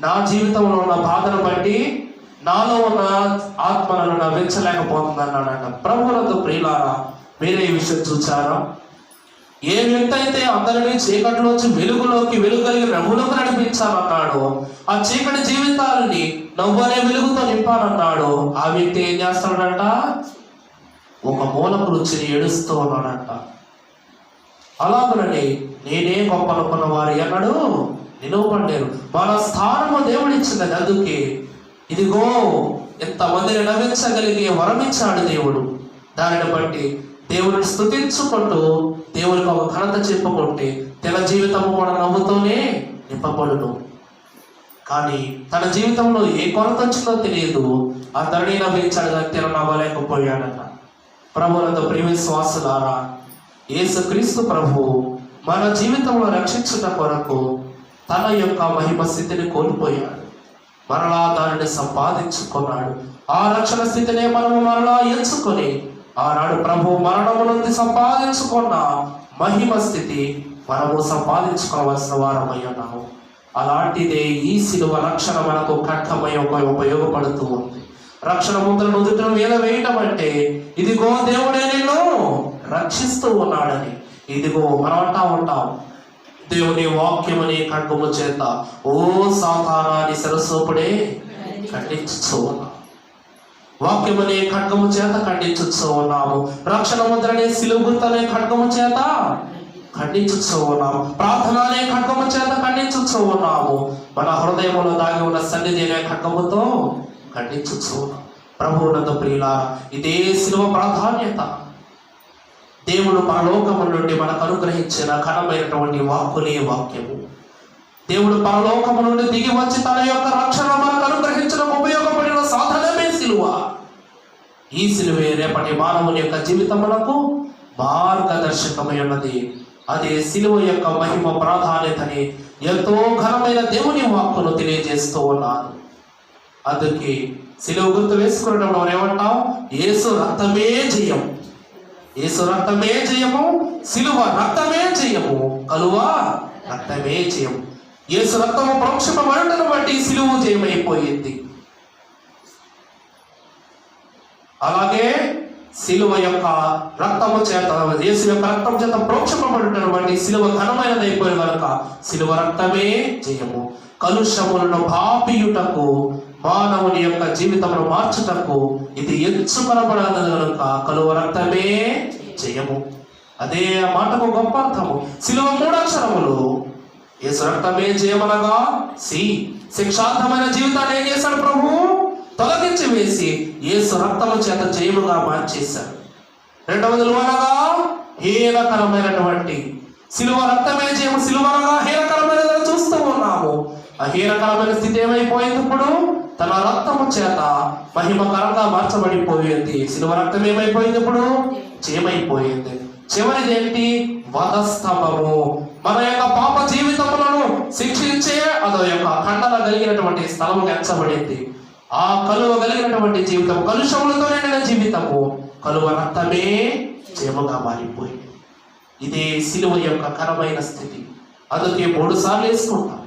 నా జీవితంలో ఉన్న బాధను బట్టి నాలో ఉన్న ఆత్మలను నవ్వించలేకపోతుందన్నాడంట. ప్రభువునందు ప్రియులారా, మీరే ఈ విషయం చూచారా? ఏ వ్యక్తి అయితే అందరినీ చీకటిలోంచి వెలుగులోకి వెలుగలిగి నవ్వులకు నడిపించాలన్నాడో, ఆ చీకటి జీవితాలని నవ్వనే వెలుగుతో నింపాలన్నాడో, ఆ వ్యక్తి ఏం చేస్తాడంట? ఒక మూలకు రుచిని ఏడుస్తూ ఉన్నాడంట. అలాగనని నేనే గొప్ప అనుకున్న వారు అన్నాడు నిలువబడ్డారు. మన స్థానము దేవుడిచ్చింది. అందుకే ఇదిగో ఎంతమందిని నవ్వించగలిగే వరమిచ్చాడు దేవుడు. దానిని బట్టి దేవుని స్తుతించుకుంటూ దేవునికి ఒక ఘనత చెప్పుకుంటే తన జీవితం కూడా నవ్వుతూనే నింపబడును. కానీ తన జీవితంలో ఏ కొరత వచ్చిందో తెలియదు, అందరినీ నవ్వించాడు కానీ తన నవ్వలేకపోయాడట. ప్రభువునందు ప్రియ విశ్వాసులారా, యేసుక్రీస్తు ప్రభు మన జీవితంలో రక్షించుట కొరకు తన యొక్క మహిమ స్థితిని కోల్పోయాడు, మరలా దానిని సంపాదించుకున్నాడు. ఆ రక్షణ స్థితినే మనము మరలా ఎంచుకొని ఆనాడు ప్రభు మరణము నుండి సంపాదించుకున్న మహిమ స్థితి మనము సంపాదించుకోవాల్సిన వారమై ఉన్నాము. అలాంటిదే ఈ శిలువ రక్షణ మనకు ఖడ్గమై ఉపయోగపడుతూ ఉంది. రక్షణ ముద్రను నుదుట మీద వేయటం అంటే ఇదిగో దేవుడే నిన్ను రక్షిస్తూ ఉన్నాడని. ఇదిగో మనం అంటా ఉంటాం, దేవుని వాక్యమని ఖడ్గము చేత ఓ సాతానాన్ని సరస్వపుడే ఖండించు ఉన్నాం. వాక్యమనే ఖడ్గము చేత ఖండించు ఉన్నాము. రక్షణ ముద్రనే సిలువ గుర్తనే ఖడ్గము చేత ఖండించు ఉన్నాము. ప్రార్థన అనే ఖడ్గము చేత ఖండించు ఉన్నాము. మన హృదయంలో దాగి ఉన్న సన్నిధి అనే ఖడ్గముతో ఖండించు ఉన్నాము. ప్రభువునందు ప్రియులారా, ఇదే సిలువ ప్రాధాన్యత. దేవుడు పరలోకము నుండి మనకు అనుగ్రహించిన ఘనమైనటువంటి వాక్కులే వాక్యము. దేవుడు పరలోకము నుండి దిగి వచ్చి తన యొక్క రక్షణ మనకు అనుగ్రహించడం ఉపయోగపడిన సాధనమే సిలువ. ఈ సిలువే రేపటి మానవుని యొక్క జీవితములకు మార్గదర్శకమై ఉన్నది. అదే సిలువ యొక్క మహిమ ప్రాధాన్యతని ఎంతో ఘనమైన దేవుని వాక్కును తెలియజేస్తూ ఉన్నారు. అందుకే సిలువ గుర్తు వేసుకున్నప్పుడు ఏమంటాం? యేసు రక్తమే జయం, యేసు రక్తమే జయము, సిలువ రక్తమే జయము, కలువ రక్తమే జయము. యేసు రక్తము ప్రోక్షింపబడటను బట్టి సిలువ జయమైపోయింది. అలాగే సిలువ యొక్క రక్తము చేత, యేసు యొక్క రక్తం చేత ప్రోక్షింపబడటను బట్టి సిలువ ఘనమైనది అయిపోయిన కనుక సిలువ రక్తమే జయము. కలుషములను పాపియుటకు, మానవుని యొక్క జీవితమును మార్చుటకు ఇది ఎంచుకొనబడదు కనుక కలువ రక్తమే జయము. అదే మాటకు గొప్ప అర్థము. సిలువ 3 అక్షరములు. యేసు రక్తమే జయమనగా శిక్షార్థమైన జీవితాన్ని ఏం చేశాడు ప్రభు? తొలగించి వేసి యేసు రక్తము చేత జయముగా మార్చేశాడు. 2వది అనగా హీనకరమైనటువంటి సిలువ రక్తమే జయము. సిలువ అనగా హీనకరమైనదని చూస్తూ ఉన్నాము. ఆ హీనకరమైన స్థితి ఏమైపోయింది? ఇప్పుడు తన రక్తము చేత మహిమకరంగా మార్చబడిపోయింది. సిలువ రక్తం ఏమైపోయింది? ఇప్పుడు జయమైపోయింది. చివరిది ఏంటి? వధస్తంభము. మన యొక్క పాప జీవితములను శిక్షించే అదో యొక్క ఖండన కలిగినటువంటి స్థలము ఎంచబడింది. ఆ కలువ కలిగినటువంటి జీవితం, కలుషములతో నిండిన జీవితము కలువ రక్తమే జయముగా మారిపోయింది. ఇదే సిలువ యొక్క ఘనమైన స్థితి. అందుకే 3 సార్లు వేసుకుంటాం.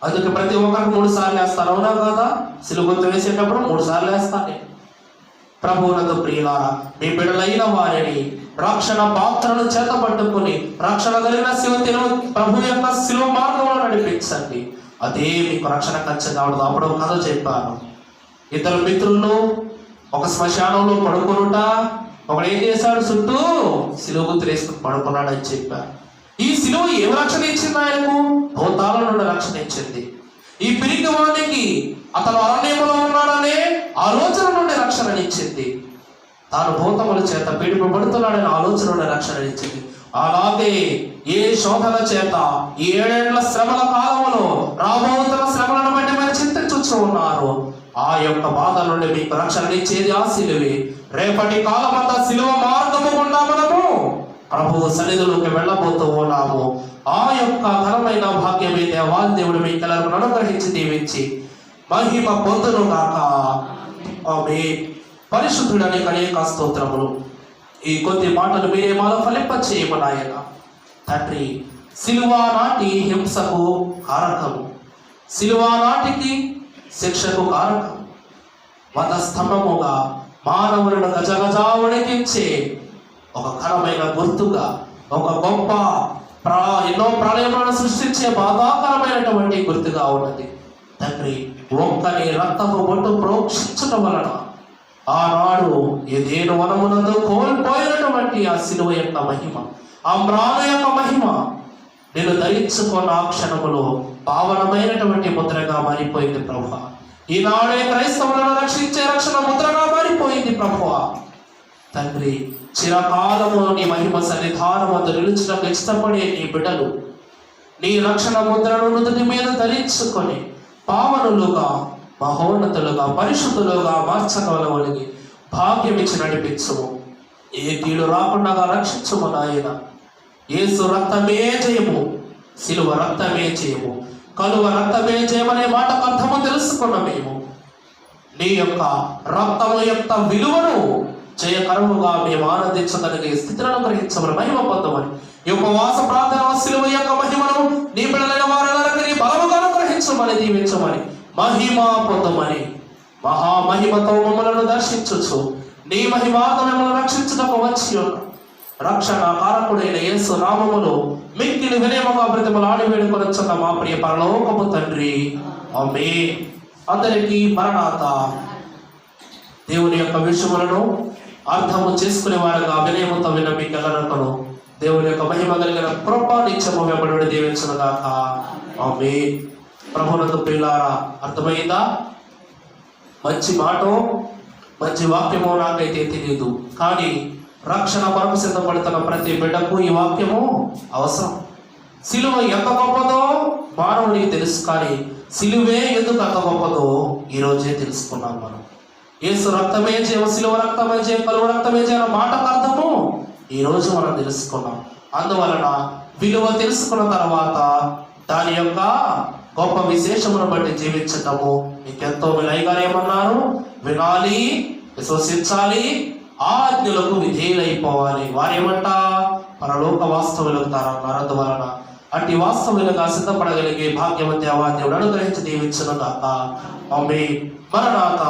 అందుకే ప్రతి ఒక్కరికి 3 సార్లు వేస్తాను. అవునా కాదా? సిలువ గుర్తు వేసేటప్పుడు 3 సార్లు వేస్తాను నేను. ప్రభువునందు ప్రియులారా, మీ బిడ్డలైన వారిని రక్షణ పాత్రను చేత పట్టుకుని రక్షణ కలిగిన శివతిను ప్రభు యొక్క శిలువ మార్గంలో నడిపించండి. అదే మీకు రక్షణ ఖర్చు కావడదు. అప్పుడు కథ చెప్పాను. 2 మిత్రులు ఒక శ్మశానంలో పడుకునుట, ఒకడు ఏం చేశాడు? చుట్టూ సిలువ గుర్తులు వేసుకుని పడుకున్నాడు అని చెప్పారు. ఈ సిలువ ఏం రక్షణ ఇచ్చింది? ఆయనకు భూతాల నుండి రక్షణ ఇచ్చింది. ఈ పిరికి వానికి అతను అరణ్యములో ఉన్నాడనే ఆలోచన నుండి రక్షణనిచ్చింది. తాను భూతముల చేత పీడిపబడుతున్నాడనే ఆలోచన నుండి రక్షణనిచ్చింది. అలాగే ఏ శోధన చేత ఈ 7 ఏళ్ల శ్రమల కాలంలో రాబోతున్న శ్రమలను బట్టి మీరు చింతించు ఉన్నారు, ఆ యొక్క బాధ నుండి మీకు రక్షణనిచ్చేది ఆ సిలువే. రేపటి కాలమంతా సిలువ మార్గము గుండా మనము ప్రభు సన్నిధిలోకి వెళ్ళబోతూ ఉన్నాము. ఆ యొక్క ఘనమైన భాగ్యమే దేవాది దేవుడు మీ కలను అనుగ్రహించి దీవించి మహిమ పొందును గాక. ఆమేన్. పరిశుద్ధుడని అనేక స్తోత్రములు. ఈ కొద్ది మాటలు మీరే మాలో ఫలింప చేయమనాయన తండ్రి. సిలువ నాటి హింసకు కారకము, సిలువ నాటికి శిక్షకు కారకం, వధ స్తంభముగా మానవులను గజగజా వణికించే ఒక ఘనమైన గుర్తుగా, ఒక గొప్ప ఎన్నో ప్రళయములను సృష్టించే బాధాకరమైనటువంటి గుర్తుగా ఉన్నది తండ్రి. ఒక్కని రక్తపు బొట్టు ప్రోక్షించడం వలన ఆనాడు ఏదేను వనమునందు కోల్పోయినటువంటి ఆ సిలువ యొక్క మహిమ, ఆ మ్రాను యొక్క మహిమ నేను ధరించుకున్న ఆ క్షణములో పావనమైనటువంటి ముద్రగా మారిపోయింది ప్రభువా. ఈనాడే క్రైస్తవులను రక్షించే రక్షణ ముద్రగా మారిపోయింది ప్రభువా. తండ్రి, చిరకాలము నీ మహిమ సన్నిధానమందు నిలుచుటకు ఇష్టపడే నీ బిడ్డలు నీ రక్షణ ముద్రను నుదుటి మీద ధరించుకొని పావనులుగా, మహోన్నతులుగా, పరిశుద్ధులుగా మార్చగలవలిగి భాగ్యం ఇచ్చి నడిపించుము. ఏ కీడు రాకుండా రక్షించుము నాయన. యేసు రక్తమే జయము, సిలువ రక్తమే జయము, కలువ రక్తమే జయమనే మాటకు అర్థము తెలుసుకున్న మేము నీ యొక్క రక్తము యొక్క విలువను జయకరముగా మేము ఆనందించగలిగే స్థితులను గ్రహించమని మహిమ పొందమని ఈ ఉపవాస ప్రార్థన సిలువ యొక్క మహిమను నీ బిడ్డలైన వారందరికీ బలముగా గ్రహించమని దీవించమని మహిమ పొందమని మహామహిమతో మమ్మలను దర్శించు నీ మహిమార్థం మిమ్మల్ని రక్షించుటకు వచ్చి ఉన్న రక్షణ కారకుడైన యేసు నామములో మిక్కిలి వినయముగా బ్రతిమలాడి వేడుకొనొచ్చున్న మా ప్రియ పరలోకపు తండ్రి. ఆమేన్. అందరికీ మరణాత. దేవుని యొక్క విషయములను అర్థము చేసుకునే వారుగా వినయముతో విన్న మీ కలనకును దేవుని యొక్క మహిమ కలిగిన కృప నిత్యము వెంబడి దీవించునుగాక. ఆమేన్. ప్రభునందు ప్రియులారా, అర్థమైందా? మంచి మాట, మంచి వాక్యము నాకైతే తెలియదు, కానీ రక్షణ కొరకు సిద్ధపడుతున్న ప్రతి బిడ్డకు ఈ వాక్యము అవసరం. సిలువ ఎంత గొప్పదో మానవునికి తెలుసు, కానీ సిలువే ఎందుకు అంత గొప్పదో ఈరోజే తెలుసుకున్నాం మనం. యేసు రక్తమే జయం, సిలువ రక్తమే జయం, కలువ రక్తమే జయం మాటకు అర్థము ఈరోజు మనం తెలుసుకున్నాం. అందువలన విలువ తెలుసుకున్న తర్వాత దాని యొక్క గొప్ప విశేషమును బట్టి జీవించటము మీకెంతో విలయగా ఏమన్నారు? వినాలి, విశ్వసించాలి, ఆజ్ఞలకు విధేయులైపోవాలి. వారేమంట? పరలోక వాస్తవులకు తారన్నారు. అందువలన అట్టి వాస్తవులుగా సిద్ధపడగలిగే భాగ్యవంతి దేవాదేవుడు అనుగ్రహించి దీవించును గాక. ఆమేన్. మరణాత.